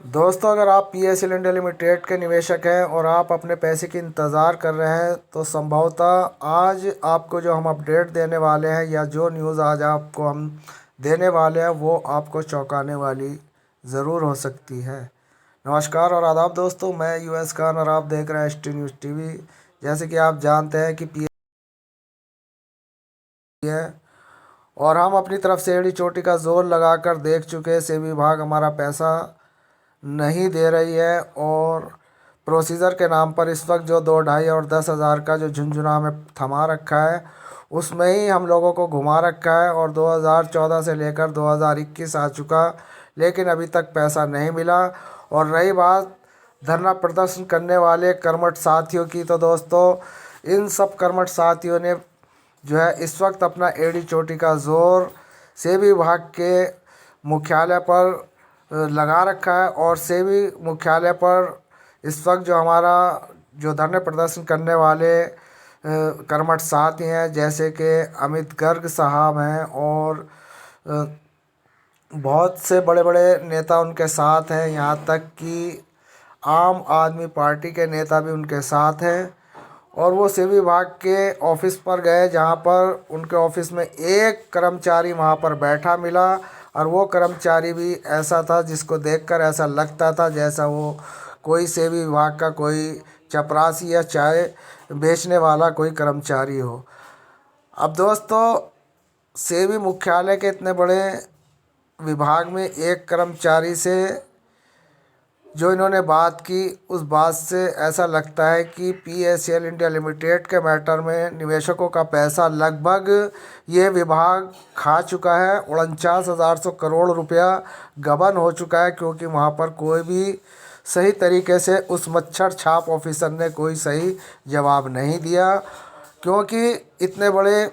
दोस्तों, अगर आप पीएसएल इंडिया लिमिटेड के निवेशक हैं और आप अपने पैसे की इंतज़ार कर रहे हैं तो संभवतः आज आपको जो हम अपडेट देने वाले हैं या जो न्यूज़ आज आपको हम देने वाले हैं वो आपको चौंकाने वाली ज़रूर हो सकती है। नमस्कार और आदाब दोस्तों, मैं यूएस खान और आप देख रहे हैं एसटी न्यूज़ टीवी। जैसे कि आप जानते हैं कि पी है और हम अपनी तरफ से एड़ी चोटी का जोर लगाकर देख चुके हैं। सेबी विभाग हमारा पैसा नहीं दे रही है और प्रोसीजर के नाम पर इस वक्त जो 2, ढाई और 10,000 का जो झुंझुना हमें थमा रखा है उसमें ही हम लोगों को घुमा रखा है। और 2014 से लेकर 2021 आ चुका, लेकिन अभी तक पैसा नहीं मिला। और रही बात धरना प्रदर्शन करने वाले कर्मठ साथियों की, तो दोस्तों इन सब कर्मठ साथियों ने जो है इस वक्त अपना एड़ी चोटी का जोर सेबी विभाग के मुख्यालय पर लगा रखा है। और सेबी मुख्यालय पर इस वक्त जो हमारा जो धरने प्रदर्शन करने वाले कर्मठ साथी हैं, जैसे कि अमित गर्ग साहब हैं और बहुत से बड़े बड़े नेता उनके साथ हैं, यहाँ तक कि आम आदमी पार्टी के नेता भी उनके साथ हैं। और वो सेबी विभाग के ऑफिस पर गए, जहाँ पर उनके ऑफिस में एक कर्मचारी वहाँ पर बैठा मिला। और वो कर्मचारी भी ऐसा था जिसको देखकर ऐसा लगता था जैसा वो कोई सेबी विभाग का कोई चपरासी या चाय बेचने वाला कोई कर्मचारी हो। अब दोस्तों, सेबी मुख्यालय के इतने बड़े विभाग में एक कर्मचारी से जो इन्होंने बात की, उस बात से ऐसा लगता है कि पीएसएल इंडिया लिमिटेड के मैटर में निवेशकों का पैसा लगभग ये विभाग खा चुका है। 49,100 करोड़ रुपया गबन हो चुका है, क्योंकि वहाँ पर कोई भी सही तरीके से उस मच्छर छाप ऑफिसर ने कोई सही जवाब नहीं दिया। क्योंकि इतने बड़े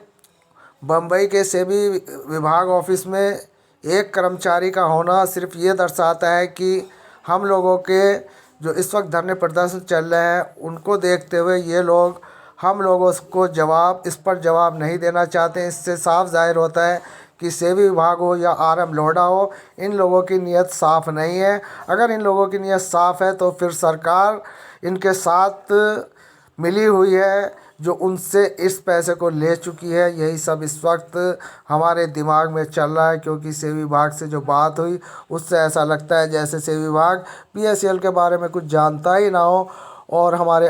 बम्बई के सेबी विभाग ऑफिस में एक कर्मचारी का होना सिर्फ ये दर्शाता है कि हम लोगों के जो इस वक्त धरने प्रदर्शन चल रहे हैं उनको देखते हुए ये लोग हम लोगों को इस पर जवाब नहीं देना चाहते। इससे साफ जाहिर होता है कि सेबी विभाग हो या आरएम लोढ़ा हो, इन लोगों की नीयत साफ़ नहीं है। अगर इन लोगों की नीयत साफ़ है तो फिर सरकार इनके साथ मिली हुई है जो उनसे इस पैसे को ले चुकी है। यही सब इस वक्त हमारे दिमाग में चल रहा है, क्योंकि सेबी विभाग से जो बात हुई उससे ऐसा लगता है जैसे सेबी विभाग पीएसएल के बारे में कुछ जानता ही ना हो। और हमारे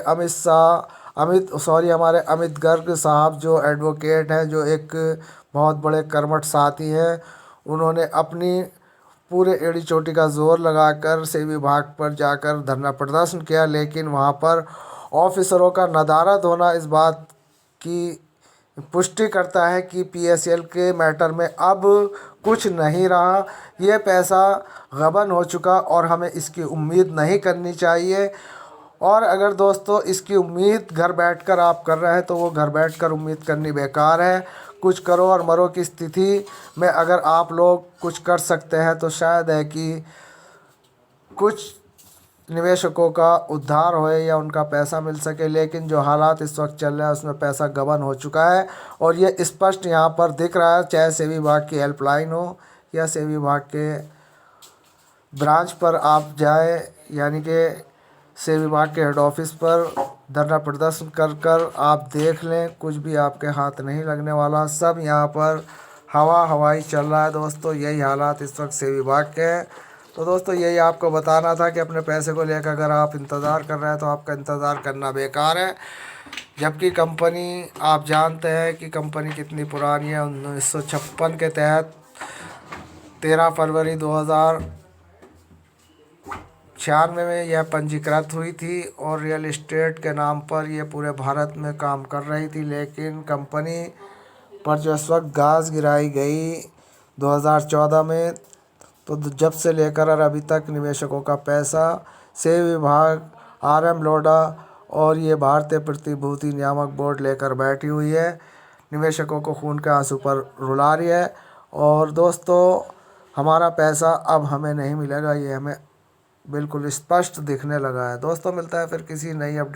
हमारे अमित गर्ग साहब जो एडवोकेट हैं, जो एक बहुत बड़े कर्मठ साथी हैं, उन्होंने अपनी पूरे एड़ी चोटी का जोर लगाकर सेबी विभाग पर जाकर धरना प्रदर्शन किया। लेकिन वहाँ पर ऑफिसरों का नदारद होना इस बात की पुष्टि करता है कि पीएसएल के मैटर में अब कुछ नहीं रहा, ये पैसा गबन हो चुका और हमें इसकी उम्मीद नहीं करनी चाहिए। और अगर दोस्तों इसकी उम्मीद घर बैठकर आप कर रहे हैं तो वो घर बैठकर उम्मीद करनी बेकार है। कुछ करो और मरो की स्थिति में अगर आप लोग कुछ कर सकते हैं तो शायद है कि कुछ निवेशकों का उद्धार होए या उनका पैसा मिल सके। लेकिन जो हालात इस वक्त चल रहे हैं उसमें पैसा गबन हो चुका है और ये स्पष्ट यहाँ पर दिख रहा है, चाहे सेबी विभाग की हेल्पलाइन हो या सेबी विभाग के ब्रांच पर आप जाए, यानी कि सेबी विभाग के हेड ऑफिस पर धरना प्रदर्शन कर आप देख लें, कुछ भी आपके हाथ नहीं लगने वाला। सब यहाँ पर हवाई चल रहा है दोस्तों। यही हालात इस वक्त सेबी विभाग के हैं। तो दोस्तों यही आपको बताना था कि अपने पैसे को लेकर अगर आप इंतज़ार कर रहे हैं तो आपका इंतज़ार करना बेकार है। जबकि कंपनी, आप जानते हैं कि कंपनी कितनी पुरानी है। 1956 के तहत 13 फरवरी 2096 में यह पंजीकृत हुई थी और रियल इस्टेट के नाम पर यह पूरे भारत में काम कर रही थी। लेकिन कंपनी पर जो इस वक्त गाज गिराई गई 2014 में, तो जब से लेकर और अभी तक निवेशकों का पैसा सेबी विभाग, आरएम लोढ़ा और ये भारतीय प्रतिभूति नियामक बोर्ड लेकर बैठी हुई है, निवेशकों को खून के आंसू पर रुला रही है। और दोस्तों हमारा पैसा अब हमें नहीं मिलेगा, ये हमें बिल्कुल स्पष्ट दिखने लगा है। दोस्तों मिलता है फिर किसी नई अपडेट।